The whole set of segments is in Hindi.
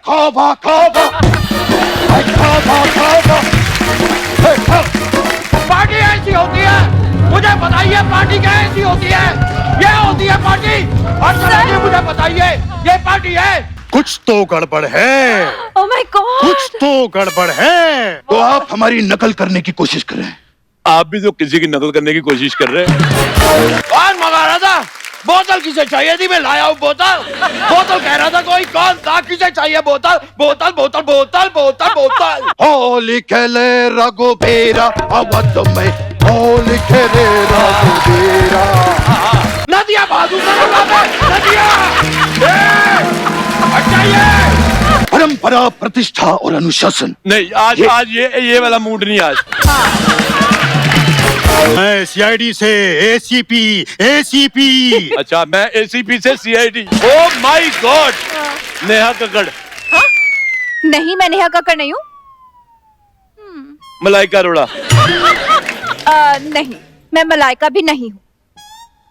खाओ पार्टी ऐसी होती है, मुझे बताइए पार्टी क्या ऐसी होती है? ये होती है पार्टी। और चलिए मुझे बताइए ये पार्टी है। कुछ तो गड़बड़ है, ओह माय गॉड, कुछ तो गड़बड़ है। तो आप हमारी नकल करने की कोशिश करें। आप भी तो किसी की नकल करने की कोशिश कर रहे हैं। कौन मंगा रहा था? बोतल किसे चाहिए थी? मैं लाया हूँ बोतल। बोतल कह रहा था कोई, कौन था? किसे चाहिए बोतल? बोतल बोतल बोतल बोतल बोतल। होली खेले रघुबीरा अवध में, होली खेले रघुबीरा। नदिया बहादुर नदिया चाहिए। परंपरा, प्रतिष्ठा और अनुशासन। नहीं, आज ये वाला मूड नहीं आज। मैं सीआईडी से एसीपी। अच्छा, मैं एसीपी से CID. Oh my God, Neha Kakkar. नहीं मैं नेहा कक्कड़ नहीं हूँ। मलाइका अरोड़ा। नहीं मैं मलाइका भी नहीं हूँ।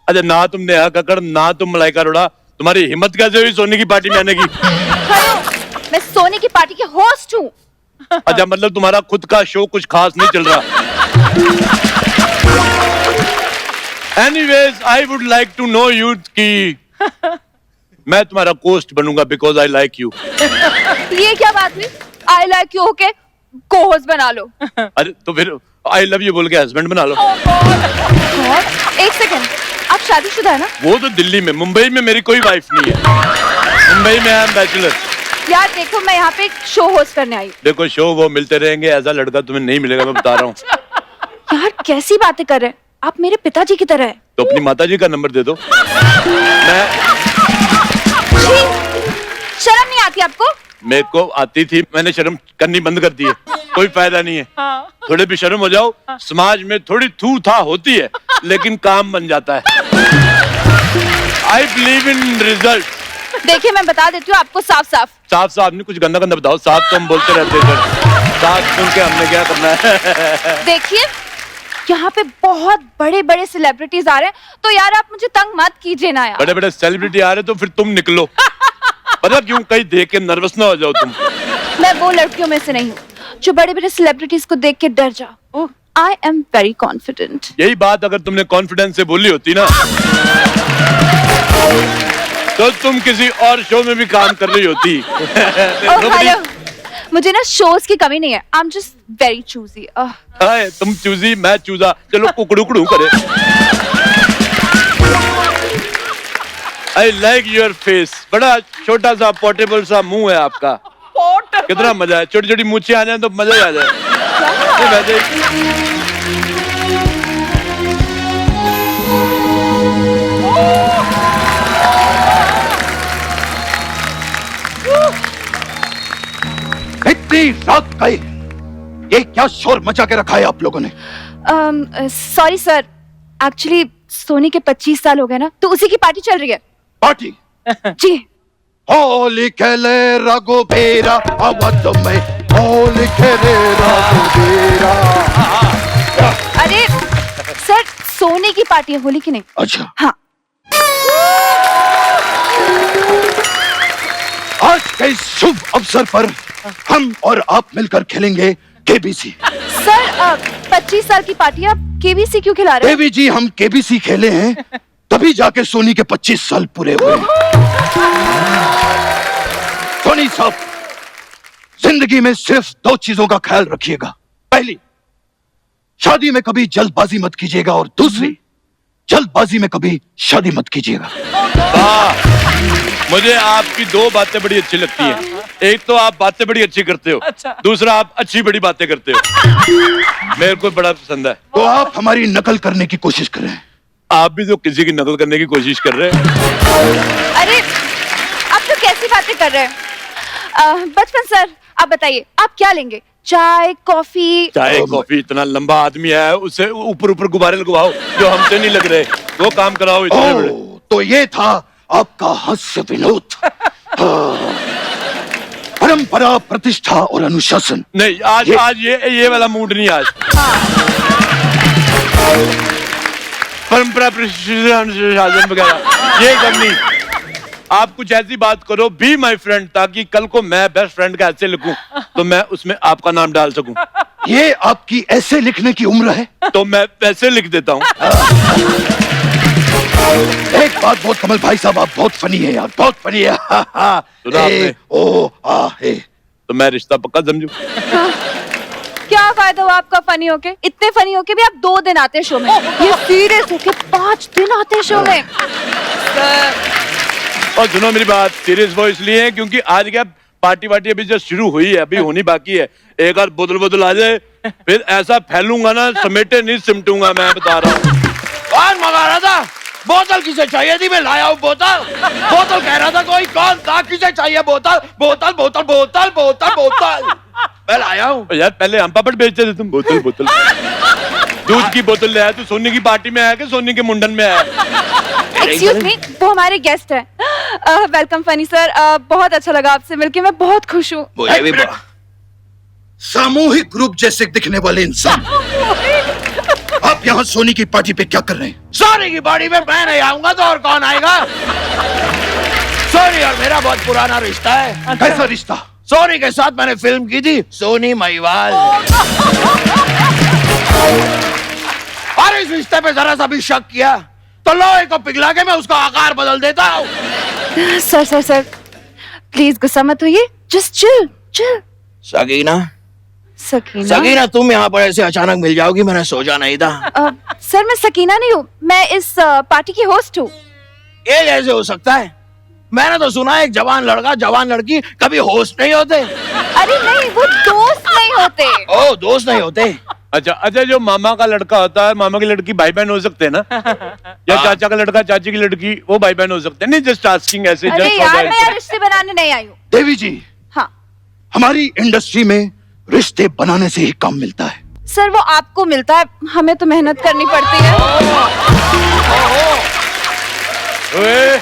अच्छा, ना तुम नेहा कक्कड़ ना तुम मलाइका अरोड़ा, तुम्हारी हिम्मत कैसे हुई सोनी की पार्टी में आने की? मैं सोनी की पार्टी के होस्ट हूँ। अच्छा, मतलब तुम्हारा खुद का शो कुछ खास नहीं चल रहा। Anyways, I would like to know you कि मैं तुम्हारा कोस्ट बनूंगा because I like you। ये क्या बात हुई? आई लाइक यू होके को होस्ट बना लो। अरे तो फिर I love you बोल के हस्बैंड बना लो। एक सेकंड, आप शादीशुदा है ना? वो तो दिल्ली में, मुंबई में मेरी कोई वाइफ नहीं है। मुंबई में आई एम बैचलर। यार देखो, मैं यहाँ पे एक शो होस्ट करने आई हूँ। देखो, शो वो मिलते रहेंगे, ऐसा लड़का तुम्हें नहीं मिलेगा, मैं बता रहा हूँ। यार कैसी बातें कर रहे हैं आप, मेरे पिताजी की तरह है। तो अपनी माताजी का नंबर दे दो। मैं छी, शर्म नहीं आती आपको? मेरे को आती थी, मैंने शर्म करनी बंद कर दी है। कोई फायदा नहीं है। थोड़े भी शर्म हो जाओ, समाज में थोड़ी थू था होती है, लेकिन काम बन जाता है। I believe in result. देखिए मैं बता देती हूँ आपको साफ साफ। साफ साफ नहीं, कुछ गंदा गंदा बताओ। साफ तो हम बोलते रहते हैं, साफ सुन के हमने क्या करना है। देखिए यहाँ पे बहुत बड़े बड़े सेलिब्रिटीज आ रहे हैं, तो यार आप मुझे तंग मत कीजिए ना यार। बड़े बड़े सेलिब्रिटी आ रहे तो फिर तुम निकलो। पता क्यों? कहीं देख के नर्वस ना हो जाओ तुम। मैं वो लड़कियों में से नहीं हूँ जो बड़े बड़े सेलिब्रिटीज को देख के डर जाओ। I am very confident. यही बात अगर तुमने कॉन्फिडेंस से बोली होती ना, तो तुम किसी और शो में भी काम कर रही होती। हेलो, मुझे ना शोज की कमी नहीं है। I am just very choosy. तुम चूजी, मैं चूजा, चलो कुकड़ू कुकड़ू करे। I like your face. बड़ा छोटा सा पोर्टेबल सा मुंह है आपका। कितना मजा है, छोटी छोटी मूछें आ जाए तो मजा ही आ जाए। इतनी रात गई, ये क्या शोर मचा के रखा है आप लोगों ने? सॉरी सर, एक्चुअली सोनी के 25 साल हो गए ना, तो उसी की पार्टी चल रही है। पार्टी? जी। होली खेले रघुबीरा अवध में, होली खेले रघुबीरा। अरे सर, सोनी की पार्टी है, होली की नहीं। अच्छा, हाँ। आज के इस शुभ अवसर पर हम और आप मिलकर खेलेंगे केबीसी। सर 25 साल की पार्टी आप केबीसी क्यों खिला रहे हैं? केबीजी हम केबीसी खेले हैं, तभी जाके सोनी के 25 साल पूरे हुए। सोनी साहब, जिंदगी में सिर्फ 2 चीजों का ख्याल रखिएगा। पहली, शादी में कभी जल्दबाजी मत कीजिएगा, और दूसरी, जल्दबाजी में कभी शादी मत कीजिएगा। मुझे आपकी 2 बातें बड़ी अच्छी लगती हैं। एक तो आप बातें बड़ी अच्छी करते हो, दूसरा आप अच्छी बड़ी बातें करते हो। मेरे को बड़ा पसंद है। तो आप हमारी नकल करने की कोशिश करें। आप भी तो किसी की नकल करने की कोशिश कर रहे हैं। अरे आप तो कैसी बातें कर रहे हैं? बचपन सर, आप बताइए आप क्या लेंगे? चाय, कॉफी? चाय कॉफी? इतना लंबा आदमी है, उसे ऊपर ऊपर गुब्बारे लगवाओ जो हमसे नहीं लग रहे, वो काम कराओ इतने बड़े। तो ये था आपका हास्य विनोद। परंपरा, प्रतिष्ठा और अनुशासन। नहीं, आज ये वाला मूड नहीं आज। परंपरा, प्रतिष्ठा, अनुशासन वगैरह ये सब नहीं। आप कुछ ऐसी बात करो, बी माई फ्रेंड, ताकि कल को मैं बेस्ट फ्रेंड का ऐसे लिखूं तो मैं उसमें आपका नाम डाल सकूं। ये आपकी ऐसे लिखने की उम्र है? तो मैं वैसे लिख देता हूँ। एक बात बहुत, कमल भाई साहब आप बहुत फनी है यार, बहुत फनी है। सुना आपने? ओ आ हे। तो मैं रिश्ता पक्का समझू। क्या फायदा हुआ आपका फनी होके? इतने फनी होके भी आप 2 दिन आते शो में, ये सीरियस होके 5 दिन आते शो में। और सुनो मेरी बात, सीरियस वो इसलिए है क्योंकि आज क्या पार्टी वार्टी अभी जो शुरू हुई है, अभी होनी बाकी है। एक बार बोतल आ जाए फिर ऐसा फैलूंगा ना, समेटे नहीं सिमटूंगा, मैं बता रहा हूँ। कौन मंगा रहा था? बोतल किसे चाहिए थी? मैं लाया हूँ बोतल। बोतल कह रहा था कोई, कौन था? किसे चाहिए बोतल? बोतल बोतल बोतल बोतल बोतल मैं लाया हूँ। यार पहले हम पापड़ बेचते थे, तुम बोतल बोतल। दूध की बोतल ले आया तू, सोनी की पार्टी में आया कि सोनी के मुंडन में आया? एक्सक्यूज मी, वो हमारे गेस्ट है। वेलकम फनी सर, बहुत अच्छा लगा आपसे मिलके, मैं बहुत खुश हूँ। मुझे भी सामूहिक रूप जैसे दिखने वाले इंसान, आप यहाँ सोनी की पार्टी पे क्या कर रहे हैं? सोनी की पार्टी में मैं नहीं आऊंगा तो और कौन आएगा? सोनी और मेरा बहुत पुराना रिश्ता है। कैसा रिश्ता? सोनी के साथ मैंने फिल्म की थी, सोनी महिवाल। और इस रिश्ते पे जरा सा भी शक किया तो लोहे को पिघला के मैं उसका आकार बदल देता हूँ। सर प्लीज गुस्सा मत होइए, just chill chill. Sakina, Sakina तुम यहाँ पर ऐसे अचानक मिल जाओगी, मैंने सोचा नहीं था। सर मैं सकीना नहीं हूँ, मैं इस पार्टी की होस्ट हूँ। ये कैसे हो सकता है? मैंने तो सुना है एक जवान लड़का जवान लड़की कभी होस्ट नहीं होते। अरे नहीं, वो दोस्त नहीं होते। ओ दोस्त नहीं होते? अच्छा, जो मामा का लड़का होता है, मामा की लड़की भाई बहन हो सकते हैं ना? या चाचा का लड़का चाची की लड़की वो भाई बहन हो सकते हैं? नहीं, जस्ट आस्किंग ऐसे। अरे यार मैं रिश्ते बनाने नहीं आई हूँ। देवी जी, हाँ हमारी इंडस्ट्री में रिश्ते बनाने से ही काम मिलता है। सर वो आपको मिलता है, हमें तो मेहनत करनी पड़ती है। ओए,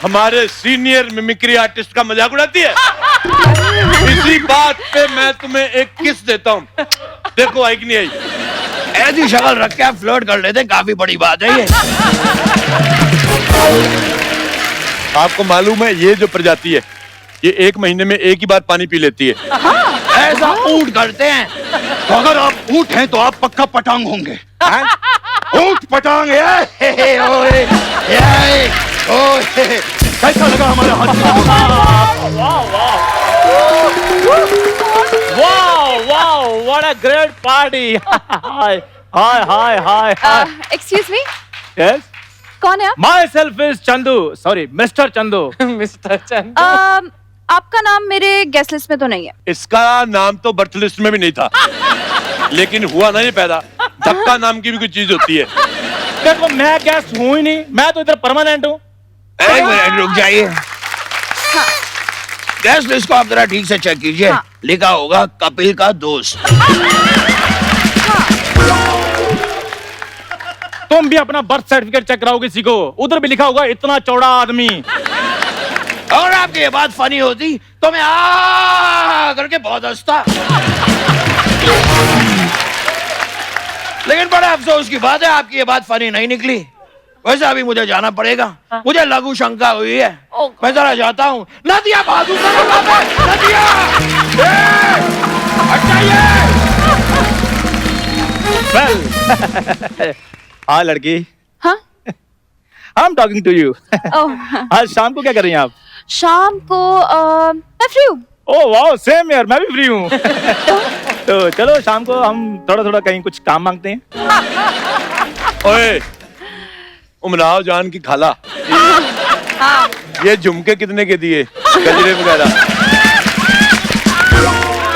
हमारे सीनियर मिमिक्री आर्टिस्ट का मजाक उड़ाती है। इसी बात पे मैं तुम्हें एक किस देता हूँ, देखो आई कि नहीं आई? ऐसी शक्ल रख के आप फ्लर्ट कर लेते, काफी बड़ी बात है ये। आपको मालूम है ये जो प्रजाति है, ये 1 महीने में एक ही बार पानी पी लेती है। ऐसा ऊंट करते हैं। तो अगर आप ऊंट हैं तो आप पक्का पटांग होंगे। ऊंट पटांग। कैसा लगा हमारा Wow, what a great party. Hi. Excuse me, Yes, कौन है आप? myself is Chandu. Sorry, Mr. Chandu. Mr. Chandu. आपका नाम मेरे गेस्ट लिस्ट में तो नहीं है। इसका नाम तो बर्थ लिस्ट में भी नहीं था, लेकिन हुआ ना ये पैदा। धक्का नाम की भी कोई चीज होती है। देखो मैं गेस्ट हूँ ही नहीं, मैं तो इधर परमानेंट हूँ। एक मिनट रुक जाइए। गैस लिस्ट को आप जरा ठीक से चेक कीजिए। हाँ। लिखा होगा कपिल का दोस्त। तुम भी अपना बर्थ सर्टिफिकेट चेक कराओ किसी को, उधर भी लिखा होगा इतना चौड़ा आदमी। और आपकी ये बात फनी होती तो मैं आ करके बहुत हंसता। लेकिन बड़े अफसोस की बात है, आपकी ये बात फनी नहीं निकली। वैसे अभी मुझे जाना पड़ेगा, मुझे लघु शंका हुई है, मैं जरा जाता हूँ। नदिया बहादुर नदिया Well, हाँ लड़की, हाँ I'm talking to you. ओह, आज शाम को क्या कर रही हैं आप? शाम को मैं फ्री हूँ। ओह वाओ, सेम यार, मैं भी फ्री हूँ। तो चलो शाम को हम थोड़ा कहीं कुछ काम मांगते हैं। ओए, उमराव जान की खाला, ये झुमके कितने के दिए, गजरे वगैरह?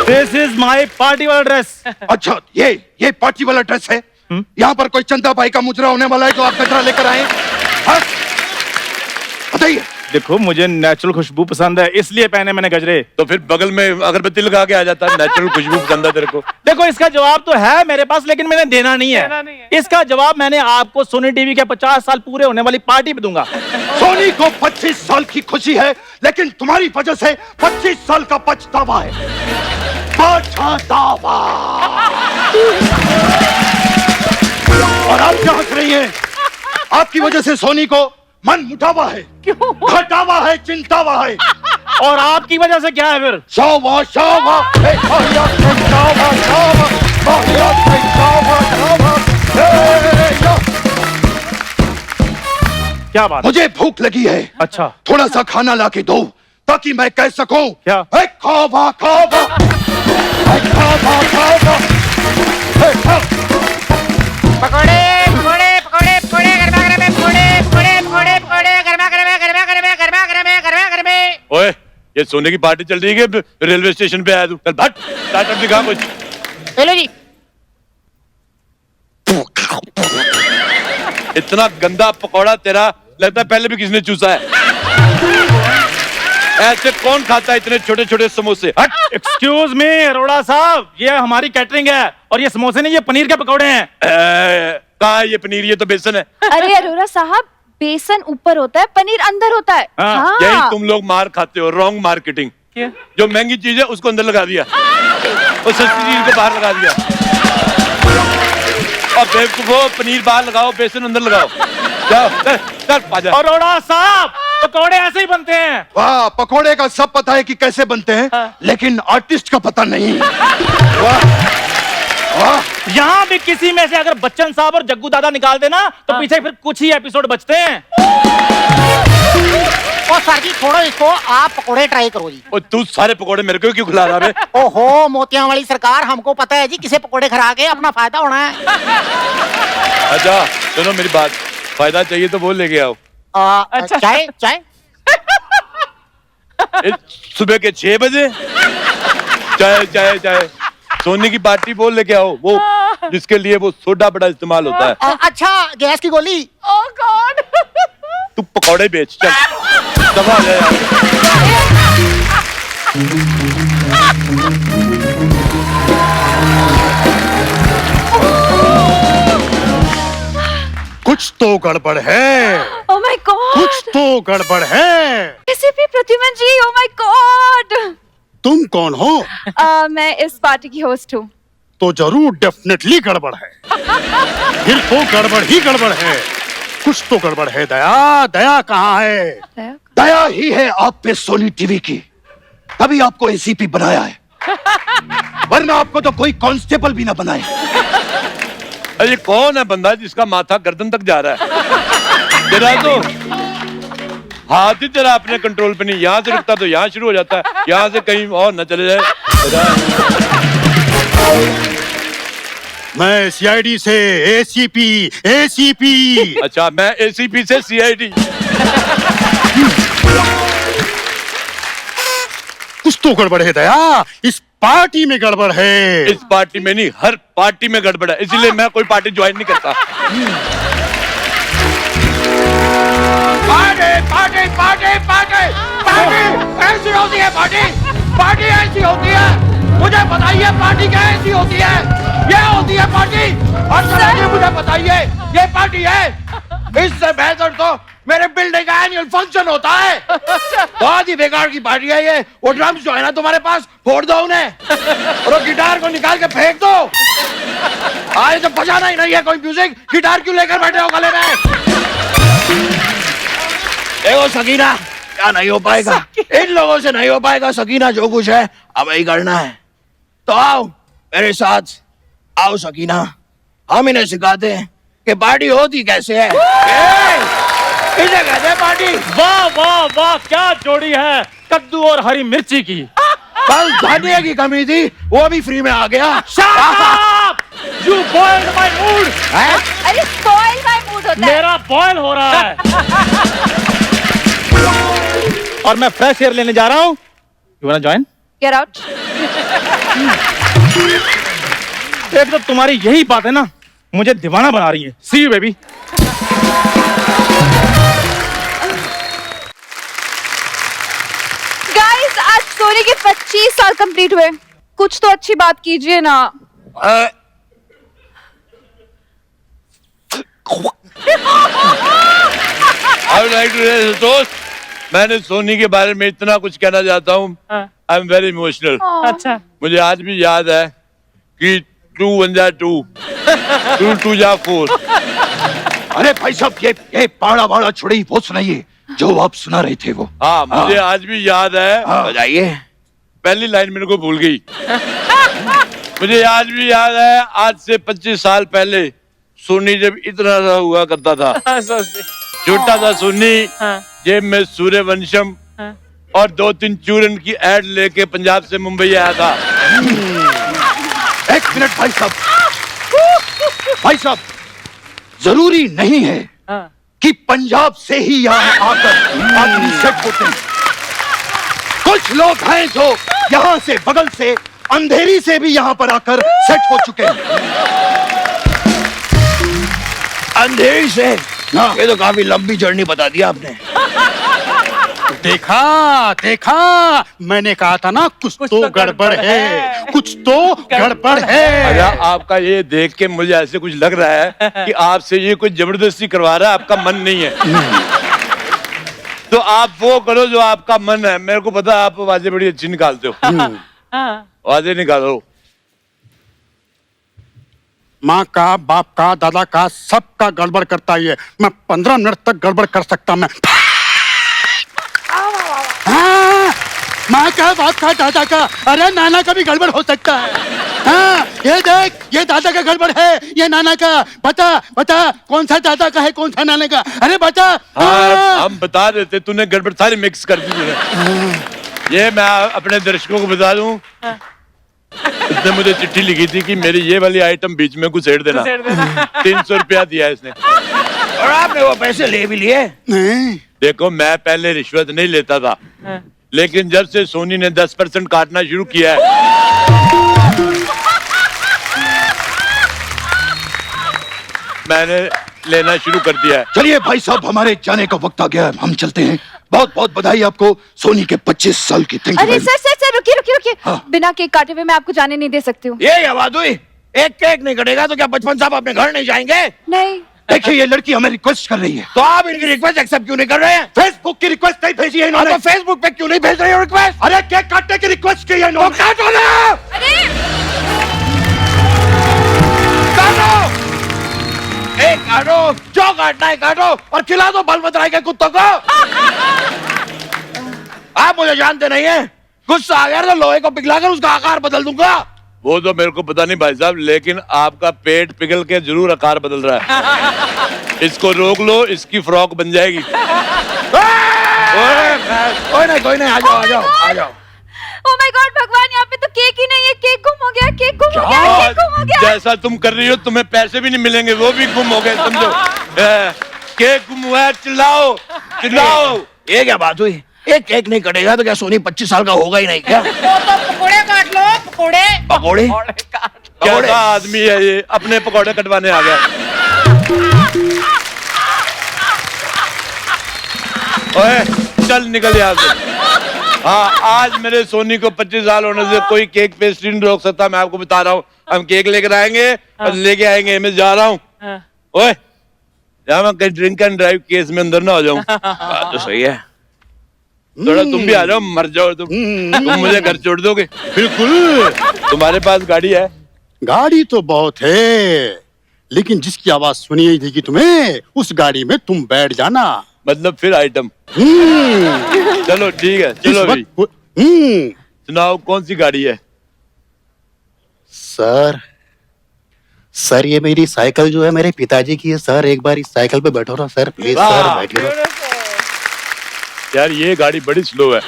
This is my party वाला ड्रेस। अच्छा, ये पार्टी वाला ड्रेस है? यहाँ पर कोई चंदा भाई का मुजरा होने वाला है तो आप गजरा लेकर आए? हाँ? बताइए। देखो मुझे नेचुरल खुशबू पसंद है, इसलिए पहने मैंने गजरे। तो फिर बगल में अगरबत्ती लगा के आ जाता। नेचुरल खुशबू पसंद है तेरे को? देखो इसका जवाब तो है मेरे पास, लेकिन मैंने देना नहीं है। इसका जवाब मैंने आपको सोनी टीवी के 50 साल पूरे होने वाली पार्टी पे दूंगा। सोनी को 25 साल की खुशी है, लेकिन तुम्हारी वजह से 25 साल का पछतावा है। पछतावा। और आप क्या हंस रही हैं? आपकी वजह से सोनी को मन मुटावा है, क्यों? घटावा है, चिंतावा है। और आपकी वजह से क्या है फिर? शावा शावा, हे शावा शावा शावा, शावा शावा, हे या। क्या बात? मुझे भूख लगी है, अच्छा, थोड़ा सा खाना लाके दो ताकि मैं कह सकूं क्या? हे खावा खावा, हे खावा खावा, हे खा। पकोड़े पकोड़े पकोड़े पकोड़े गरमा गरमे पकोड़े पकोड़े पकोड़े पकोड़े गरमा गरमे गरमा गरमे गरमा गरमे गरमा गरमे। ओए, ये सोने की पार्टी चल रही है कि रेलवे स्टेशन पे आया तू? चल भट, स्टार्टअप दिखा कुछ। हेलो जी। इतना गंदा पकौड़ा तेरा लगता है पहले भी किसी ने चूसा है। ऐसे कौन खाता है इतने छोटे छोटे समोसे? हट। एक्सक्यूज मी अरोड़ा साहब, ये हमारी कैटरिंग है और ये समोसे नहीं, ये पनीर के पकौड़े हैं। कहाँ है ये पनीर? ये तो बेसन है। अरे अरोड़ा साहब, बेसन ऊपर होता है, पनीर अंदर होता है। हाँ। हाँ। यही तुम लोग मार खाते हो, रॉन्ग मार्केटिंग। जो महंगी चीज है उसको अंदर लगा दिया और सस्ती चीज को बाहर लगा दिया। और बेवकूफो, पनीर बाहर लगाओ, बेसन अंदर लगाओ। जाओ, चल चल पाजा। अरोड़ा साहब, पकौड़े ऐसे ही बनते हैं। वाह, पकोड़े का सब पता है कि कैसे बनते हैं, लेकिन आर्टिस्ट का पता नहीं। वाह वाह। यहाँ भी किसी में से अगर बच्चन साहब और जग्गू दादा निकाल देना तो पीछे फिर कुछ ही एपिसोड बचते हैं। ओ सर जी छोड़ो इसको, आप पकोड़े ट्राई करो जी। और तू सारे पकोड़े मेरे को क्यों खिला रहा है? ओहो मोतियां वाली सरकार, हमको पता है जी किसे पकोड़े खरा के अपना फायदा होना है। अच्छा सुनो मेरी बात, फायदा चाहिए तो वो लेके आओ। अच्छा। चाय चाय सुबह के 6 बजे चाय चाय चाय। सोने की पार्टी बोल लेके आओ, वो जिसके लिए वो सोडा बड़ा इस्तेमाल होता है। अच्छा गैस की गोली। ओह गॉड। तू पकौड़े बेच, चल दबा ले यार। कुछ तो गड़बड़ है, ओह माय गॉड। कुछ तो गड़बड़ है। ACP Pradyuman ji, oh my god. तुम कौन हो? मैं इस पार्टी की होस्ट हूँ। तो जरूर डेफिनेटली गड़बड़ है। फिर तो गड़बड़ ही गड़बड़ है। कुछ तो गड़बड़ है। दया, दया कहाँ है? दया ही है आप पे सोनी टीवी की, तभी आपको एसीपी बनाया है, वरना आपको तो कोई कांस्टेबल भी ना बनाए। अरे कौन है बंदा जिसका माथा गर्दन तक जा रहा है? जरा तो हाथ ही तेरा अपने कंट्रोल पे नहीं, यहाँ से रुकता तो यहाँ शुरू हो जाता है, यहाँ से कहीं और न चले जाए। मैं सीआईडी से एसीपी, एसीपी। अच्छा, मैं एसीपी से सीआईडी। कुछ तो गड़बड़ है दया, इस पार्टी में गड़बड़ है। इस पार्टी में नहीं, हर पार्टी में गड़बड़ है, इसीलिए मैं कोई पार्टी ज्वाइन नहीं करता। Party party party party party ऐसी होती है, पार्टी ऐसी होती है। मुझे बताइए पार्टी क्या ऐसी होती है? ये होती है पार्टी। और सर मुझे बताइए, ये पार्टी है? इससे बेहतर तो मेरे बिल्डिंग का एनुअल फंक्शन होता है। बहुत ही बेकार की पार्टी है ये। वो ड्रम्स जो है ना तुम्हारे पास, फोड़ दो उन्हें और वो गिटार को निकाल के फेंक दो। आज तो बजाना ही नहीं है कोई म्यूजिक, गिटार क्यों लेकर बैठे हो गले में? देखो सकीना, क्या नहीं हो पाएगा, इन लोगों से नहीं हो पाएगा सकीना। जो कुछ है अब यही करना है, तो आओ मेरे साथ, आओ सकीना, हम इन्हें सिखाते हैं कि पार्टी होती कैसे है। इसे कहते हैं पार्टी। वाह वाह वाह, क्या जोड़ी है, कद्दू और हरी मिर्ची की। कल धनिया की कमी थी, वो भी फ्री में आ गया। You boiled my mood। अरे spoil my mood होता है। मेरा बॉयल हो रहा है। और मैं फ्रेश एयर लेने जा रहा हूँ। You wanna join? Get out। एक तो तुम्हारी यही बात है ना, मुझे दीवाना बना रही है। See you baby। गाइस, आज सोनी के 25 साल कंप्लीट हुए, कुछ तो अच्छी बात कीजिए ना। दोस्त, मैंने सोनी के बारे में इतना कुछ कहना चाहता हूँ। I am very emotional. अच्छा, मुझे आज भी याद है कि 2 1 जा 2, 2 2 जा 4, अरे भाई साहब, ये पाड़ा वाड़ा छुड़ी वो सुनाइए जो आप सुना रहे थे वो। हाँ, मुझे आज भी याद है। बताइए। पहली लाइन मेरे को भूल गई। मुझे आज भी याद है, आज से 25 साल पहले सोनी जब इतना सा हुआ करता था, छोटा सा सोनी, जेब में सूर्यवंशम और 2-3 चूरन की एड लेके पंजाब से मुंबई आया था। एक मिनट भाई साहब, भाई साहब, जरूरी नहीं है कि पंजाब से ही यहाँ आकर आदमी सेट होते हैं। कुछ लोग हैं जो यहाँ से बगल से अंधेरी से भी यहाँ पर आकर सेट हो चुके हैं। अंधेरी से? हाँ। ये तो काफी लंबी जर्नी बता दिया आपने। देखा, मैंने कहा था ना, कुछ तो गड़बड़ है, कुछ तो गड़बड़ है। अरे आपका ये देख के मुझे ऐसे कुछ लग रहा है कि आपसे ये कुछ जबरदस्ती करवा रहा है, आपका मन नहीं है। तो आप वो करो जो आपका मन है। मेरे को पता है आप आवाजें बड़ी अच्छी निकालते हो। आवाजें निकालो। माँ का, बाप का, दादा का, सबका गड़बड़ करता ही है। मैं 15 मिनट तक गड़बड़ कर सकता मैं। हाँ, माँ का, बाप का, दादा का, अरे नाना का भी गड़बड़ हो सकता है। हाँ, ये देख, ये दादा का गड़बड़ है, ये नाना का। बता कौन सा दादा का है, कौन सा नाना का? अरे बता। हाँ, हम बता देते, तूने गड़बड़ सारी मिक्स कर दी तूने। ये मैं अपने दर्शकों को बता दूं, उसने मुझे चिट्ठी लिखी थी कि मेरी ये वाली आइटम बीच में घुसेड़ देना। 300 रुपया दिया इसने। और आपने वो पैसे ले भी लिए? नहीं, देखो, मैं पहले रिश्वत नहीं लेता था, लेकिन जब से सोनी ने 10% काटना शुरू किया है, मैंने लेना शुरू कर दिया है। चलिए भाई साहब, हमारे जाने का वक्त आ गया है, हम चलते हैं। बहुत बहुत बधाई आपको सोनी के 25 साल की। Thank you. अरे सर रुकिए। हाँ। बिना केक काटे हुए मैं आपको जाने नहीं दे सकती हूँ। ये क्या बात हुई? एक केक नहीं कटेगा तो क्या बचपन साहब अपने घर नहीं जाएंगे? नहीं। देखिए, ये लड़की हमें रिक्वेस्ट कर रही है। तो आप इनकी रिक्वेस्ट एक्सेप्ट क्यों नहीं कर रहे हैं? फेसबुक की रिक्वेस्ट नहीं भेजी है आप इन्होंने। तो फेसबुक पे क्यों नहीं भेज रहे हो रिक्वेस्ट? अरे केक काटने की रिक्वेस्ट की है तो इन्होंने। काटो ना! काटो! एक काटो, जो काटना है काटो और खिला दो बल बतराई के कुत्तों को। आप मुझे जानते नहीं है, गुस्सा आ गया तो लोहे को पिघलाकर उसका आकार बदल दूंगा। वो तो मेरे को पता नहीं भाई साहब, लेकिन आपका पेट पिघल के जरूर आकार बदल रहा है। इसको रोक लो, इसकी फ्रॉक बन जाएगी। कोई नहीं, आ जाओ। ओह माय गॉड भगवान, यहाँ पे तो केक ही नहीं है। केक गुम हो गया, केक गुम हो गया, केक गुम हो गया। जैसा तुम कर रही हो, तुम्हें पैसे भी नहीं मिलेंगे, वो भी गुम हो गए, समझो। केक गुम हुआ है, चिल्लाओ। ये क्या बात हुई? एक केक नहीं कटेगा तो क्या सोनी 25 साल का होगा ही नहीं क्या? तो पकोड़े काट लो, पकोड़े। कैसा आदमी है ये, अपने पकौड़े कटवाने आ गया। ओए, चल निकल यहाँ से। हाँ, आज मेरे सोनी को 25 साल होने से कोई केक पेस्ट्री नहीं रोक सकता, मैं आपको बता रहा हूँ। हम केक लेकर आएंगे और लेके आएंगे। मैं जा रहा हूँ। ओए, यहाँ मैं कहीं ड्रिंक एंड ड्राइव केस में अंदर ना हो जाऊं। बात तो सही है। थोड़ा तुम भी आ जाओ, मर जाओ तुम मुझे घर छोड़ दोगे? बिल्कुल। तुम्हारे पास गाड़ी है? गाड़ी तो बहुत है, लेकिन जिसकी आवाज सुनी ही थी कि तुम्हें, उस गाड़ी में तुम बैठ जाना। मतलब फिर आइटम। चलो ठीक है, चलो इस भाई। वक्त सुनाओ, कौन सी गाड़ी है? सर ये मेरी साइकिल जो है मेरे पिताजी की है सर। एक बार इस साइकिल पे बैठो ना सर, प्लीज वाह। सर, बैठिए। यार ये गाड़ी बड़ी स्लो है।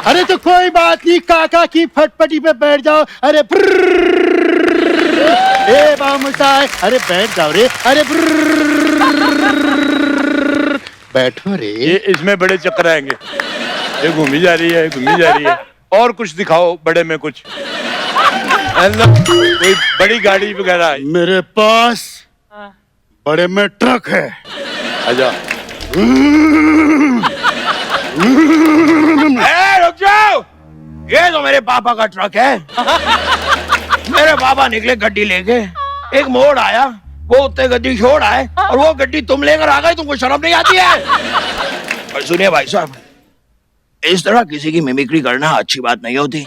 अरे तो कोई बात नहीं, काका की फटफटी पे बैठ जाओ। अरे ए बामुसाई, अरे बैठ जाओ रे। अरे बैठो रे। ये इसमें बड़े चक्कर आएंगे। ये घूमी जा रही है। और कुछ दिखाओ बड़े में कुछ, मतलब कोई बड़ी गाड़ी वगैरह। मेरे पास बड़े में ट्रक है। आजा। रुक जाओ, ये तो मेरे पापा का ट्रक है। मेरे पापा निकले गड्डी लेके, एक मोड़ आया, वो उत्ते गड्डी छोड़ आए और वो गड्डी तुम लेकर आ गए। तुमको शर्म नहीं आती है? और सुनिए भाई साहब, इस तरह किसी की मिमिक्री करना अच्छी बात नहीं होती।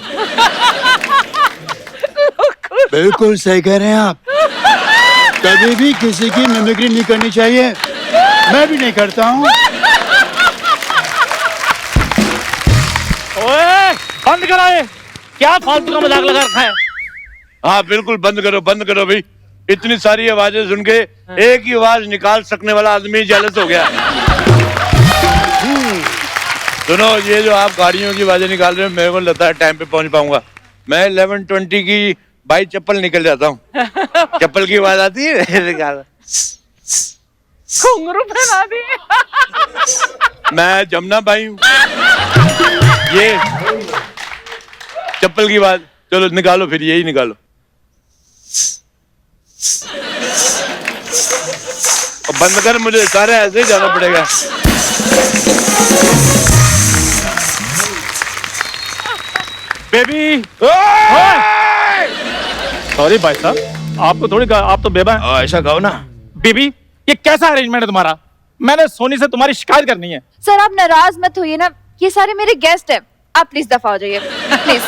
बिल्कुल सही कह रहे हैं आप। कभी भी किसी की मिमिक्री नहीं करनी चाहिए, मैं भी नहीं करता हूँ। ओए बंद करो ये, क्या फालतू का मजाक लगा रखा है। हाँ बिल्कुल बंद करो भाई। इतनी सारी आवाजें सुन के एक ही आवाज निकाल सकने वाला आदमी जेलस हो गया। सुनो, ये जो आप गाड़ियों की आवाजें निकाल रहे हो, मेरे को लगता है टाइम पे पहुंच पाऊंगा। मैं 11:20 की बाई चप्पल निकल जाता हूँ। चप्पल की आवाज आती है निकाल। घुंघरू पहना दिए। मैं जमुना बाई हूँ। ये चप्पल की आवाज, चलो निकालो फिर, यही निकालो। अब बंद कर, मुझे सारे ऐसे ही जाना पड़ेगा। बेबी सॉरी भाई साहब, आपको थोड़ी आप तो बेबा है। ऐसा कहो ना। बेबी ये कैसा अरेंजमेंट है तुम्हारा? मैंने सोनी से तुम्हारी शिकायत करनी है। सर आप नाराज मत होइए ना, ये सारे मेरे गेस्ट हैं, आप प्लीज दफा हो जाइए प्लीज।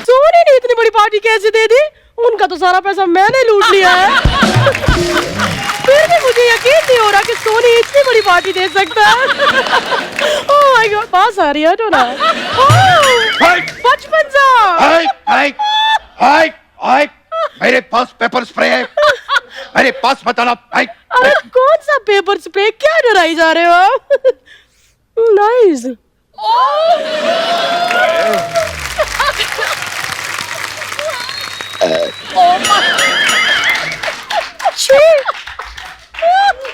सोनी ने इतनी बड़ी पार्टी कैसे दे दी? उनका तो सारा पैसा मैंने लूट लिया है। फिर भी मुझे यकीन नहीं हो रहा कि सोनी इतनी बड़ी पार्टी दे सकता है। ओह माय गॉड, पास आ रही है तो ना। बचपन सा। मेरे पास पेपर स्प्रे है, मेरे पास बताना। अरे कौन सा पेपर स्प्रे? क्या डराई जा रहे हो आप? नाइस।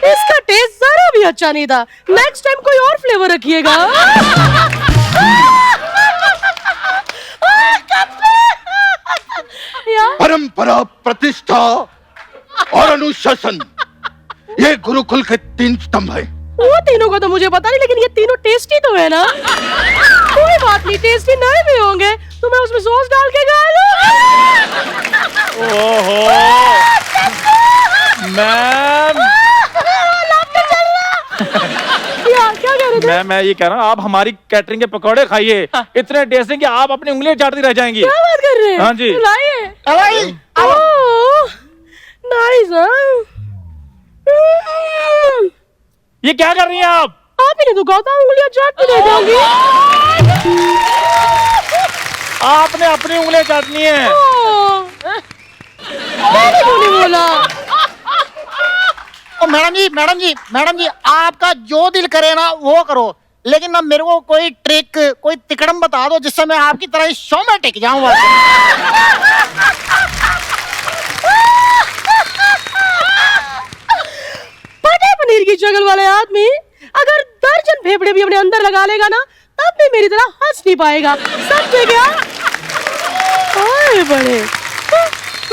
इसका टेस्ट जरा भी अच्छा नहीं था। नेक्स्ट टाइम कोई और फ्लेवर रखिएगा। परंपरा, प्रतिष्ठा और अनुशासन, ये गुरुकुल के 3 स्तंभ है। वो तीनों का तो मुझे पता नहीं, लेकिन ये तीनों टेस्टी तो है ना। कोई बात नहीं, टेस्टी नहीं भी होंगे तो मैं उसमें सॉस डाल के खा लूं। ओहो मैम, क्या कह रहे थे? मैं ये कह रहा हूँ, आप हमारी कैटरिंग के पकौड़े खाइए, इतने टेस्टी कि आप अपनी उंगलियां चाटती रह जाएंगी। क्या बात कर रहे हैं? हाँ जी। लाइए। नाइस। ये क्या कर रही हैं आप? आप ही ने तो कहा था उंगलियां चाटती रह जाओगी। आपने अपनी उंगलियां काटनी है। मैंने क्यों नहीं बोला? ओ मैडम जी आपका जो दिल करे ना वो करो, लेकिन ना मेरे को कोई ट्रिक, कोई तिकड़म बता दो जिससे मैं आपकी तरह इस शो में टिक जाऊं। पटे पनीर की शक्ल वाले आदमी अगर दर्जन फेफड़े भी अपने अंदर लगा लेगा ना, तब भी मेरी तरह हंस नहीं पाएगा। समझे क्या? बड़े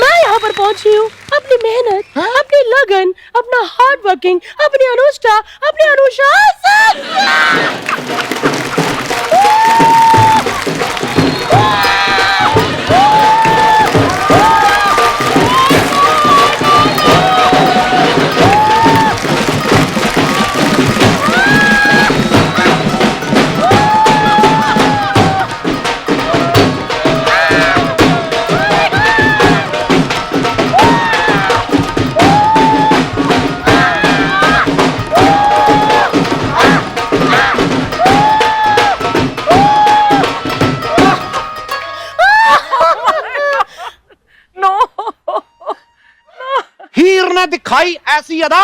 मैं यहाँ पर पहुंची हूँ अपनी मेहनत, अपनी लगन, अपना हार्ड वर्किंग, अपनी अनुष्ठा, अपनी अनुशासन। हीर ने दिखाई ऐसी अदा,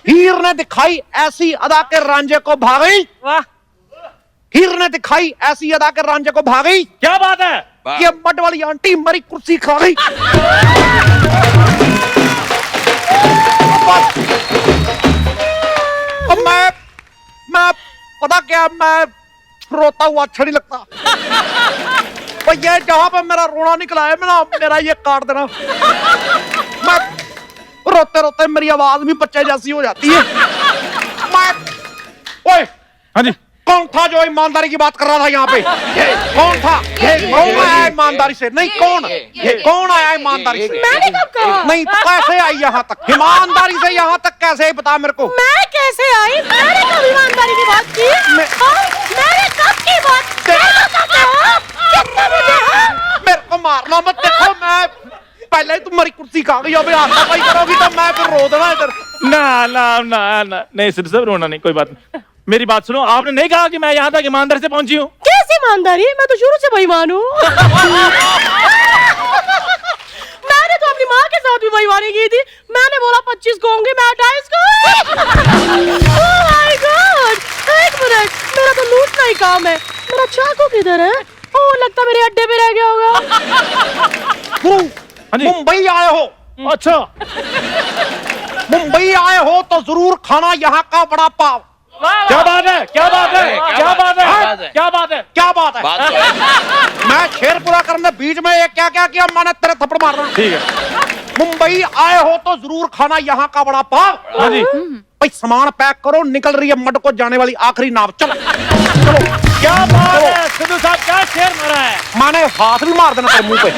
हीर ने दिखाई ऐसी अदा के रांझे को भागी। हीर ने दिखाई ऐसी अदा के रांझे को भागी। क्या बात है? ये मड वाली आंटी मरी कुर्सी खा गई। अब मैं पता क्या, मैं रोता हुआ अच्छा नहीं लगता। और ये जहां पर मेरा रोना निकला है मेरा ये काट देना। मैं रोते रोते मेरी आवाज भी बच्चे जैसी हो जाती है। ओए हाँ जी, कौन था जो ईमानदारी की बात कर रहा था यहाँ पे? कौन था? कौन आया ईमानदारी से? नहीं, कौन आया ईमानदारी से? मैंने कब कहा? नहीं तो कैसे आई यहाँ तक? ईमानदारी से यहाँ तक कैसे आई बता मेरे को। मैं कैसे आई? मैंने कब ईमानदारी की बात की? मैंने कब की बात? कितना मुझे मेरे को मारना मत, देखो मैं आ गई, अबे आता भाई करोगी तो मैं फिर रो देना इधर। ना ना ना ना नहीं सिद्धू साहब रोना नहीं, कोई बात नहीं। मेरी बात सुनो, आपने नहीं कहा कि मैं यहाँ तक ईमानदारी से पहुंची हूँ? कैसी ईमानदारी, मैं तो शुरू से बेईमान हूँ। मैंने तो अपनी माँ के साथ भी बेईमानी की थी। मैंने बोला 25 को होंगे, मैं 28 को। Oh my God! एक मिनट, मेरा तो लूटना ही काम है। मेरा चाकू किधर है? ओह, लगता मेरे अड्डे पे रह गया होगा। गुरु, हाँ जी। मुंबई आए हो? अच्छा, मुंबई आए हो तो जरूर खाना यहाँ का वड़ा पाव। क्या बात है, क्या बात है, क्या बात है, क्या बात है, क्या बात है? बात तो है। मैं शेर पूरा करने बीच में ये क्या क्या किया मैंने, तेरे थप्पड़ मार रहा। ठीक है। मुंबई आए हो तो जरूर खाना यहाँ का वड़ा पाव। हाँ जी। भाई सामान पैक करो, निकल रही है मड को जाने वाली आखिरी नाव। चलो चलो। क्या बात है सिद्धू साहब, क्या शेर मारा है। मैंने हाथ भी मार देना तेरे मुंह पे।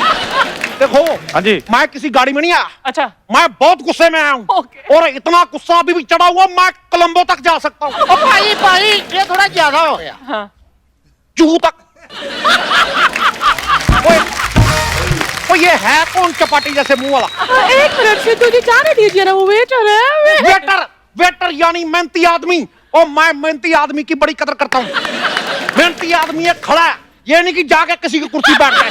देखो, हाँ जी। मैं किसी गाड़ी में नहीं आया। अच्छा, मैं बहुत गुस्से में आया हूँ। ओके। और इतना गुस्सा अभी भी चढ़ा हुआ, मैं कोलंबो तक जा सकता हूँ। भाई ये थोड़ा ज्यादा हो गया। हाँ। जूहू तक। ओए ये है कौन चपाटी जैसे मुंह वाला? एक मिनट सिद्धू जी, जाने दीजिए ना, वो वेटर है। वेटर, वेटर यानी मेहनती आदमी। और मैं मेहनती आदमी की बड़ी कदर करता हूँ। मेहनती आदमी एक खड़ा है, ये नहीं कि जाके किसी की कुर्सी बैठ जाए।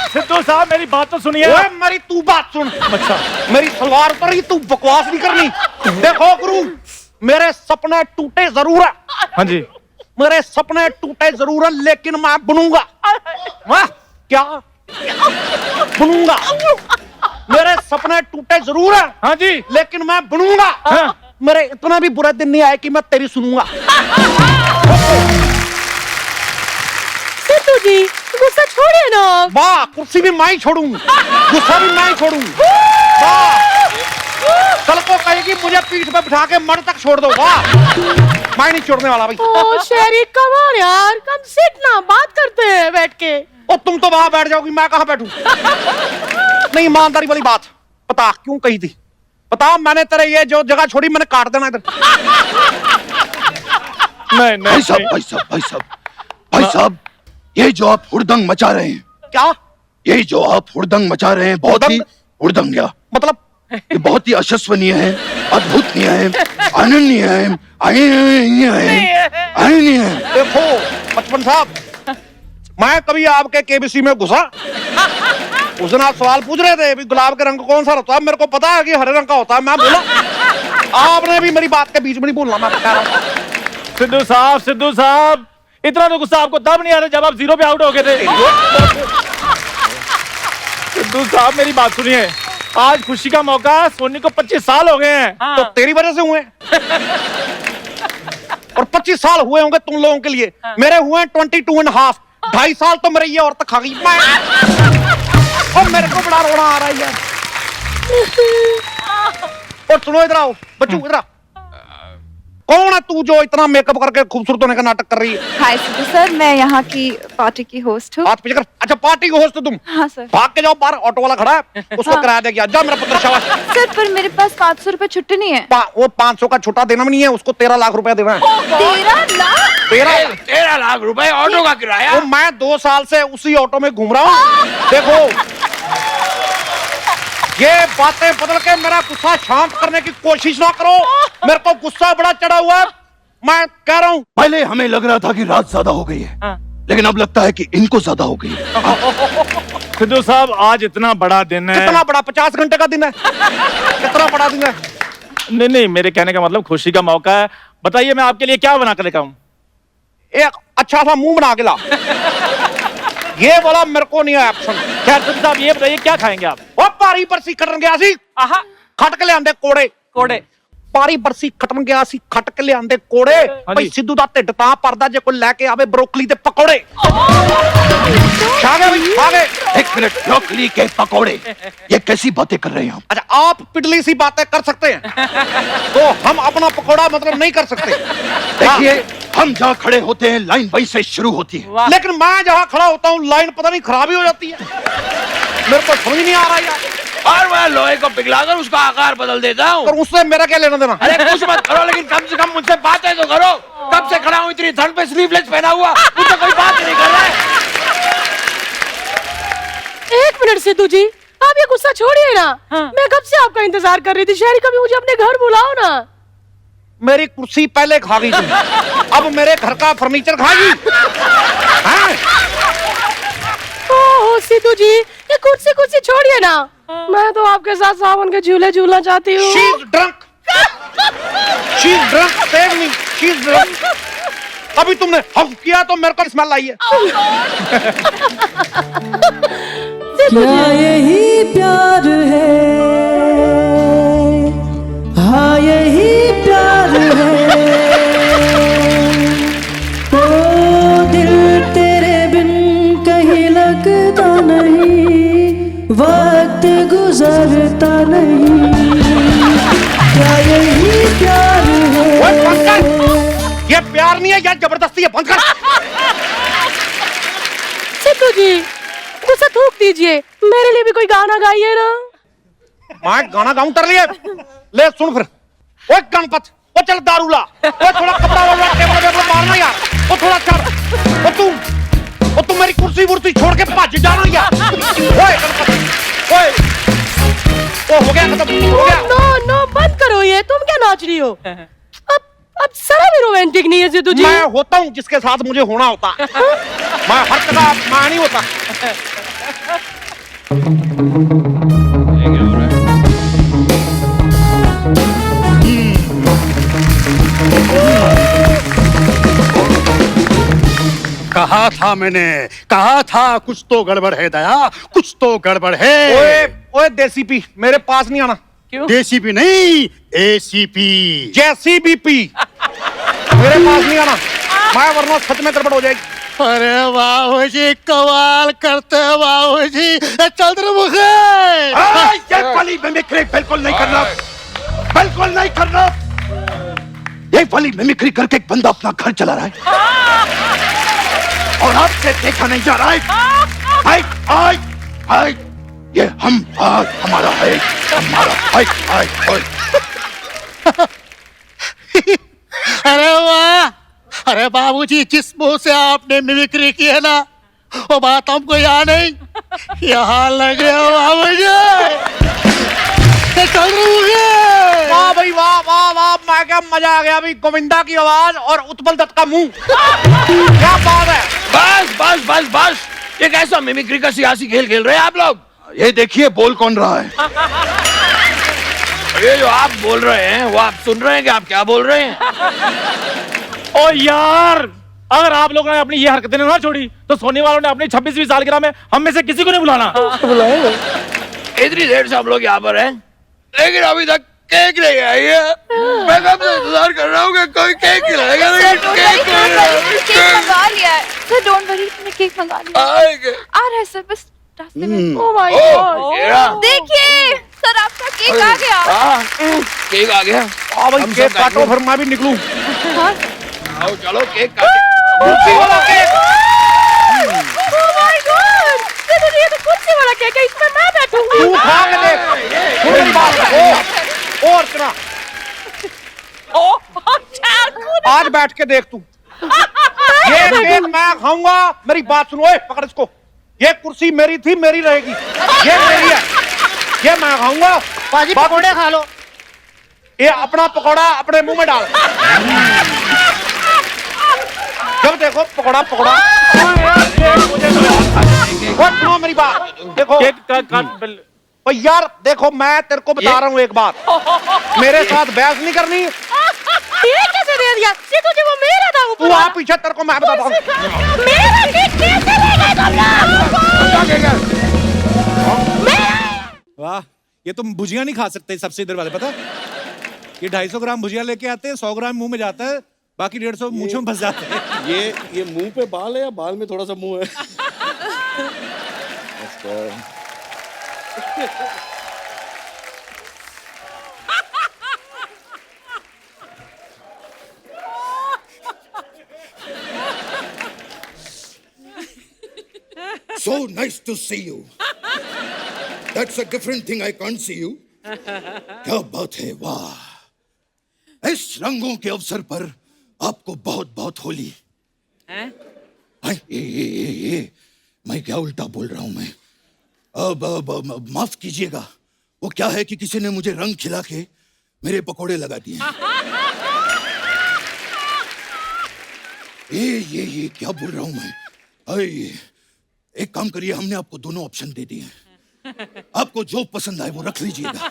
सिद्धू साहब मेरी बात तो सुनिए। ओए मेरी तू बात सुन। अच्छा, मेरी सलवार उतर रही, तू बकवास नहीं करनी। देखो गुरु, मेरे सपने टूटे जरूर है। हाँ जी। मेरे सपने टूटे जरूर है, लेकिन मैं बनूंगा। वाह, क्या बनूंगा? मेरे सपने टूटे जरूर है, हाँ जी। लेकिन मैं बनूंगा। हाँ। मेरे इतना भी बुरे दिन नहीं आए कि मैं तेरी सुनूंगा। सिद्धू जी, गुस्सा छोड़िए ना। वाह, कुर्सी भी मैं ही छोड़ूं, गुस्सा भी मैं ही छोड़ूं। वाह, कल को कहेगी मुझे पीठ पे बिठा के मर तक छोड़ दो। वाह, मैं नहीं छोड़ने वाला भाई। ओ शेरी, कम ऑन यार, कम सिट ना, बात करते हैं बैठ के। और तुम तो वहां बैठ जाओगी, मैं कहां बैठूं? नहीं, ईमानदारी वाली बात बता, क्यों कही थी? बता, मैंने तेरे ये जो जगह छोड़ी मैंने काट देना इधर। नहीं नहीं भाई साहब, भाई साहब, भाई साहब, भाई साहब, ये जो आप हुड़दंग मचा रहे हैं, क्या? ये जो आप हुड़दंग मचा रहे हैं, बहुत ही हुड़दंग, क्या मतलब? ये बहुत ही अशस्वनीय है, अद्भुतनीय है, अनन्य है, अनन्य है। देखो बचपन साहब, मैं कभी आपके केबीसी में घुसा? उस दिन आप सवाल पूछ रहे थे भी गुलाब का रंग कौन सा होता है, मेरे को पता है कि हरे रंग का होता है। मैं बोला, आपने भी मेरी बात के बीच में नहीं बोलना। मैं बता रहा हूं। सिद्धू साहब, इतना तो गुस्सा आपको तब नहीं आ रहा जब आप 0 पे आउट हो गए थे। सिद्धू साहब मेरी बात सुनिए, आज खुशी का मौका, सोनी को 25 साल हो गए हैं। तो तेरी वजह से हुए। और 25 साल हुए होंगे तुम लोगों के लिए, मेरे हुए 22.5। 2.5 साल तो मेरे ये औरत खा गई। और मेरे को बड़ा रोना आ रहा है यार। और सुनो, इधर आओ बच्चू, इधर आओ। कौन है तू जो इतना मेकअप करके खूबसूरत होने का नाटक कर रही है? हाय सिद्धू सर, मैं यहाँ की पार्टी की होस्ट हूँ। हाथ पीछे कर। अच्छा, पार्टी को होस्ट हो तुम? हाँ सर। भाग के जाओ बाहर, ऑटो वाला खड़ा है, उसको किराया दे के जा। मेरा पुत्र शाबाश। सर पर मेरे पास 500 रुपए छुट्टी नहीं है। वो 500 का छुट्टा देना भी नहीं है, उसको 13 लाख रुपया देना है। 13 लाख? 13 लाख रुपए ऑटो का किराया? वो मैं 2 साल से उसी ऑटो में घूम रहा हूँ। देखो, ये बातें बदल के मेरा गुस्सा शांत करने की कोशिश ना करो। मेरे को गुस्सा बड़ा चढ़ा हुआ है, मैं कह रहा हूँ। पहले हमें लग रहा था कि रात ज्यादा हो गई है, लेकिन अब लगता है कि इनको ज्यादा हो गई है। सिद्धू साहब, आज इतना बड़ा दिन है। कितना बड़ा? 50 घंटे का दिन है। कितना बड़ा दिन है? नहीं नहीं, मेरे कहने का मतलब खुशी का मौका है। बताइए मैं आपके लिए क्या बना कर लेकर आऊं? एक अच्छा सा मुंह बना के ला। ये वाला मेरे को नहीं है ऑप्शन। खैर सिद्धू साहब, ये बताइए क्या खाएंगे आप? वो पारी बरसी खटन गया सी, खट के ले आंदे कोड़े। कोड़े? पारी बरसी खटन गया सी, खट के ले आंदे कोड़े। भाई सिद्धू दा ढिੱਡ ਤਾਂ ਪਰਦਾ ਜੇ ਕੋਈ ਲੈ ਕੇ ਆਵੇ ਬਰੋਕਲੀ ਦੇ ਪਕੌੜੇ। छा गए भाई, छा गए। 1 मिनट, ब्रोकली के पकौड़े, ये कैसी बातें कर रहे हैं आप? अच्छा, आप पिटली सी बातें कर सकते हैं, तो हम अपना पकौड़ा मतलब नहीं कर सकते। देखिए, हम जहाँ खड़े होते हैं लाइन वहीं से शुरू होती है, लेकिन मैं जहाँ खड़ा होता हूँ लाइन पता नहीं खराब ही हो जाती है। मेरे को समझ नहीं आ रहा यार। और मैं लोहे को पिघलाकर उसका आकार बदल देता हूँ। और उससे मेरा क्या लेना देना? अरे कुछ मत करो, लेकिन कम से कम मुझसे बातें तो करो। कब से खड़ा हूँ इतनी ठंड पे स्लीवलेस पहना हुआ, मुझसे कोई बात नहीं कर रहा है। एक मिनट सिद्धू जी, आप ये गुस्सा छोड़िए ना। मैं कब से आपका इंतजार कर रही थी। शहरी, कभी मुझे अपने घर बुलाओ ना। मेरी कुर्सी पहले खा गई थी, अब मेरे घर का फर्नीचर खाएगी। हाँ? ओह सिद्धू जी, ये कुर्सी कुर्सी छोड़िए ना। मैं तो आपके साथ सावन के झूले झूलना चाहती हूँ। She's drunk. She's drunk. Save me. She's drunk. अभी तुमने हफ किया तो मेरे को स्मेल आई है। क्या यही प्यार है? हाँ यही प्यार है। ओ दिल तेरे बिन कहीं लगता नहीं, वक्त गुजरता नहीं। क्या यही प्यार है? ओए बंद कर। ये प्यार नहीं है, ये जबरदस्ती है। बंद कर। सिद्धू जी, गुस्सा थूक दीजिए, मेरे लिए भी कोई गाना गाइए ना। मैं गाना गाऊं तर लिए? ले सुन फिर। ओए गणपत, ओ चल दारू ला। ओ थोड़ा कपड़ा वाला टेबल पे मारना यार। ओ थोड़ा चढ़। ओ तू मेरी कुर्सी वुर्सी छोड़ के भज जाना यार। ओए गणपत, ओए ओ हो गया खत्म, हो गया। नो नो बंद करो ये, तुम क्या नाच रही हो? अब जरा भी रोमांटिक नहीं है सिद्धू जी। मैं होता हूँ जिसके साथ मुझे होना होता है। मैं हर जगह मैं नहीं होता। कहा था मैंने, कहा था कुछ तो गड़बड़ है दया, कुछ तो गड़बड़ है। ओए ओए देसी पी मेरे पास नहीं आना। DCP नहीं, ACP। JCBP मेरे पास नहीं आना, मैं वरना सच में गड़बड़ हो जाएगी। अरे बाबू जी कमाल करते हैं बाबू जी। चंद्रमुखी, ये वाली मिमिक्री बिल्कुल नहीं करना, बिल्कुल नहीं करना। ये वाली मिमिक्री करके एक बंदा अपना घर चला रहा है और आपसे देखा नहीं जा रहा है। हाय हाय हाय, ये हम आज हमारा है, हमारा हाय हाय हाय। अरे वाह, अरे बाबूजी जिस मुंह से आपने मिमिक्री की है ना, वो बात हमको याद नहीं। यहाँ लगे हो बाबूजी। वाह भाई वाह वाह वाह, मैं क्या मजा आ गया अभी। गोविंदा की आवाज और उत्पल दत्त का मुंह, क्या बात है। बस बस बस बस, ये कैसा मिमिक्री का सियासी खेल खेल रहे हैं आप लोग? ये देखिए बोल कौन रहा है। ये जो आप बोल रहे हैं वो आप सुन रहे हैं कि आप क्या बोल रहे हैं? ओ यार, अगर आप लोगों ने अपनी ये हरकतें ना छोड़ी तो सोने वालों ने अपनी 26वीं सालगिरह में हम में से किसी को नहीं बुलाना। इतनी देर से हम लोग यहाँ पर हैं, लेकिन अभी तक केक नहीं आई है। मैं कब से इंतजार कर रहा हूँ कि कोई केक खिलाएगा, लेकिन केक नहीं आया। केक मंगा लिया है सर, डोंट वरी, मैंने केक मंगा लिया आएंगे। आ रहा है सर, बस रास्ते में। ओह माय ओह, ये रहा। गॉड, देखिए सर आपका केक आ गया। हाँ, केक आ गया। हाँ भाई हम केक सब काटो फिर मैं भी निकलूं। आओ चलो केक काटे। कुर्सी वाला केक। ओह माय गॉड, ये तो कुर्सी वाला केक है, इसमें मैं बैठूंगी। तू खा के देख। सुन मेरी बात। ओ अर्चना, आज बैठ के देख तू। ये केक मैं खाऊंगा, मेरी बात सुनो। ओए पकड़ इसको। ये कुर्सी मेरी थी, मेरी रहेगी। ये मेरी है, ये मैं खाऊंगा। बाजी पकौड़े खा लो। ये अपना पकौड़ा अपने मुंह में डाल। जब देखो पकौड़ा पकौड़ा। और सुनो मेरी बात, देखो केक काट। ओ यार देखो, मैं तेरे को बता रहा हूँ एक बात, मेरे साथ बहस नहीं करनी। ये कैसे दे दिया? सिद्धू जी वो मेरा था, वो तू आ पीछे, तेरे को मैं बताता हूँ। मेरा केक कैसे ले गए तुम लोग? वाह, ये तुम भुजिया नहीं खा सकते सबसे इधर वाले, पता? ये 250 ग्राम भुजिया लेके आते हैं, 100 ग्राम मुंह में जाता है, बाकी 150 मूंछों में फंस जाते हैं। ये मुंह पे बाल है या बाल में थोड़ा सा मुंह है? So nice to see you. That's a different thing. I can't see you. क्या बात है, वाह। इस रंगों के अवसर पर आपको बहुत बहुत होली। ये मैं क्या उल्टा बोल रहा हूं मैं? अब माफ कीजिएगा, वो क्या है कि किसी ने मुझे रंग खिला के मेरे पकोड़े लगा दिए। ये क्या बोल रहा हूं मैं? एक काम करिए, हमने आपको दोनों ऑप्शन दे दिए हैं, आपको जो पसंद आए वो रख लीजिएगा।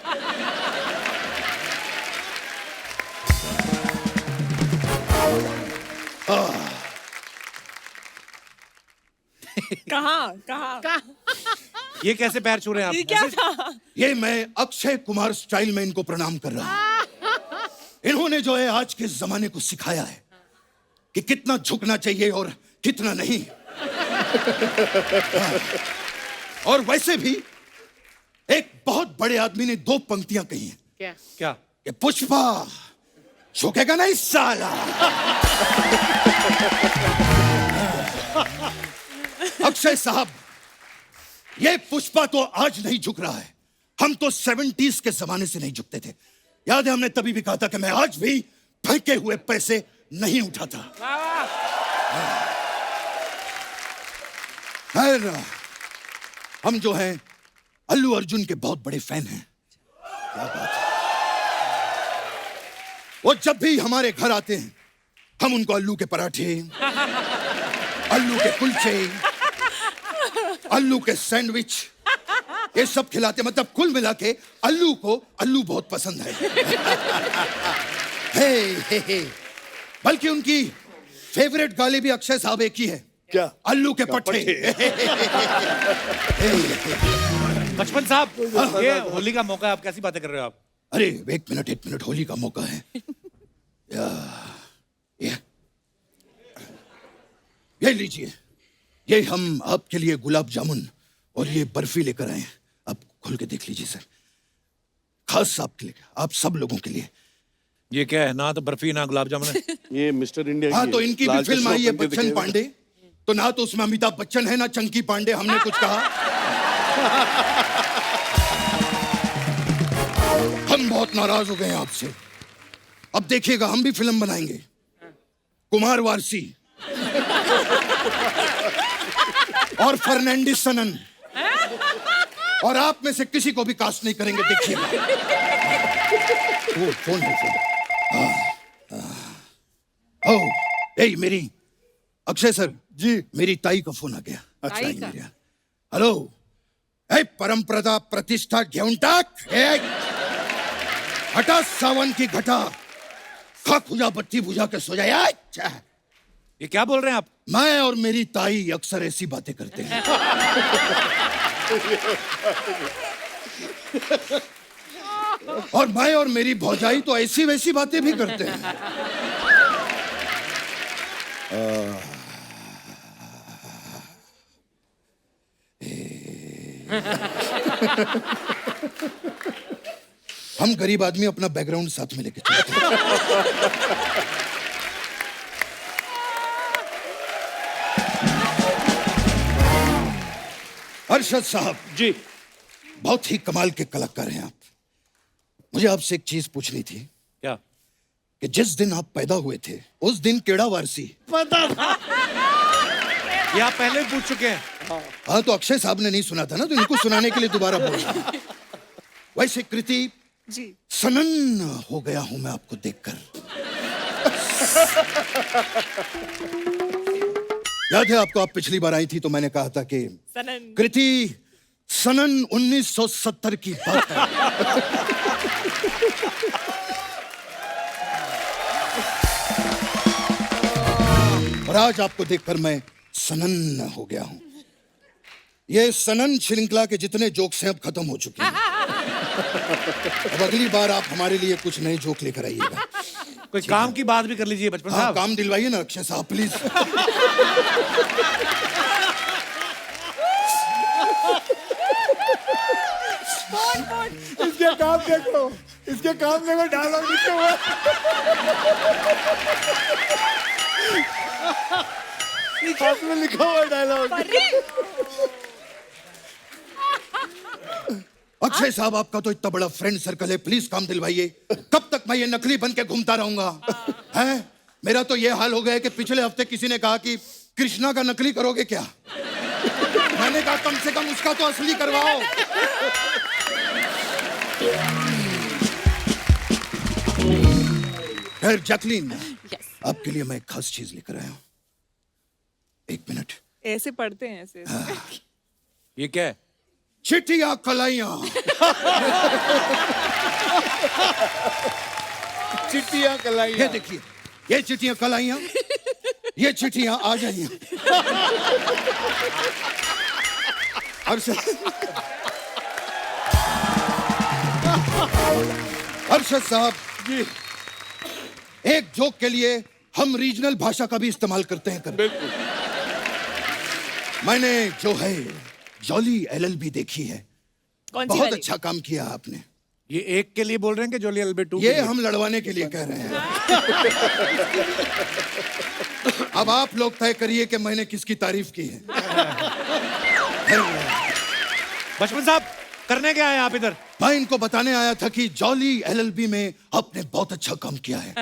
कहाँ ये कैसे पैर छू रहे हैं ये आप? क्या था? ये मैं अक्षय कुमार स्टाइल में इनको प्रणाम कर रहा हूं। इन्होंने जो है आज के जमाने को सिखाया है कि कितना झुकना चाहिए और कितना नहीं। और वैसे भी एक बहुत बड़े आदमी ने 2 पंक्तियां कही हैं। क्या? क्या? कि पुष्पा झुकेगा नहीं साला। अक्षय साहब, ये पुष्पा तो आज नहीं झुक रहा है, हम तो 70s के जमाने से नहीं झुकते थे। याद है हमने तभी भी कहा था कि मैं आज भी फेंके हुए पैसे नहीं उठाता। खैर, हम जो हैं अल्लू अर्जुन के बहुत बड़े फैन हैं। क्या बात है। वो जब भी हमारे घर आते हैं हम उनको आलू के पराठे, आलू के कुलचे, आलू के सैंडविच, ये सब खिलाते। मतलब कुल मिला के अल्लू को आलू बहुत पसंद है। हे। बल्कि उनकी फेवरेट गाली भी अक्षय साहब एक ही है। क्या? आलू के पट्टे। बचपन साहब, ये होली का मौका है, आप कैसी बातें कर रहे हो आप? अरे एक मिनट, होली का मौका है। ये लीजिए, ये हम आपके लिए गुलाब जामुन और ये बर्फी लेकर आए हैं। आप खोल के देख लीजिए सर, खास आपके लिए, आप सब लोगों के लिए। ये क्या है? ना तो बर्फी ना गुलाब जामुन है। ये मिस्टर इंडिया हाँ, की तो है। इनकी भी लाल फिल्म चश्मा आई है पहन के बच्चन दिखेगा। पांडे, तो ना तो उसमें अमिताभ बच्चन है ना चंकी पांडे। हमने कुछ कहा? हम बहुत नाराज हो गए हैं आपसे। अब देखिएगा, हम भी फिल्म बनाएंगे, कुमार वारसी और फर्नांडिस सनन, और आप में से किसी को भी कास्ट नहीं करेंगे। देखिएगा। ओ, फोन है, फोन। ए मेरी अक्षय सर जी, मेरी ताई का फोन आ गया। ताई का? हेलो, ए परंपरा प्रतिष्ठा घेऊन टाक, हटा सावन की घटा, खा खुजा बत्ती बुझा के सो जाए। ये क्या बोल रहे हैं आप? मैं और मेरी ताई अक्सर ऐसी बातें करते हैं। और मैं और मेरी भौजाई तो ऐसी वैसी बातें भी करते हैं। हम गरीब आदमी अपना बैकग्राउंड साथ में लेके चलते हैं। अरशद साहब जी, बहुत ही कमाल के कलाकार हैं आप। मुझे आपसे एक चीज पूछनी थी क्या? कि जिस दिन आप पैदा हुए थे उस दिन केड़ा वारसी? ये आप पहले पूछ चुके हैं। हाँ, तो अक्षय साहब ने नहीं सुना था ना, तो इनको सुनाने के लिए दोबारा बोल रहा हूं। वैसे कृति जी, सनन हो गया हूं मैं आपको देखकर। याद है आपको, आप पिछली बार आई थी तो मैंने कहा था कि सनन। कृति सनन 1970 की बात है। और आज आपको देखकर मैं सनन हो गया हूं। ये सनन श्रृंखला के जितने जोक्स हैं अब खत्म हो चुके हैं। अब अगली बार आप हमारे लिए कुछ नए जोक लेकर आइएगा। कोई काम की बात भी कर लीजिए बचपन हाँ, साहब। काम दिलवाइए ना अक्षय साहब, प्लीज। इसके काम देखो, इसके काम देखो, डायलॉग लिखे हुए। हाथ में लिखा हुआ डायलॉग। अक्षय साहब, आपका तो इतना बड़ा फ्रेंड सर्कल है, प्लीज काम दिलवाइए। कब तक मैं ये नकली बन के घूमता रहूंगा? हैं? मेरा तो ये हाल हो गया है कि पिछले हफ्ते किसी ने कहा कि कृष्णा का नकली करोगे क्या? मैंने कहा कम से कम उसका तो असली करवाओ। खैर जैकलीन, आपके लिए मैं एक खास चीज लेकर आया हूं। 1 मिनट। ऐसे पढ़ते हैं ऐसे। ये क्या है? चिट्टियां कलाइयां। चिट्टियां कलाई। ये देखिए, ये चिट्टियां कलाइयां, ये चिट्टियां आ जाइए। अरशद साहब जी, एक जोक के लिए हम रीजनल भाषा का भी इस्तेमाल करते हैं। बिल्कुल। मैंने जो है जॉली LLB देखी है। कौन सी बहुत वाली? अच्छा काम किया आपने। ये एक के लिए बोल रहे हैं कि जोली LLB 2? ये हम लड़वाने के लिए कह रहे हैं। अब आप लोग तय करिए कि मैंने किसकी तारीफ की है। बचपन साहब, करने क्या है आप इधर? मैं इनको बताने आया था कि जॉली LLB में आपने बहुत अच्छा काम किया है।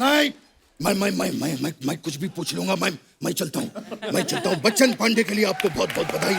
नहीं, मैं कुछ भी पूछ लूंगा। मैं चलता हूँ। बच्चन पांडे के लिए आपको बहुत बहुत बधाई।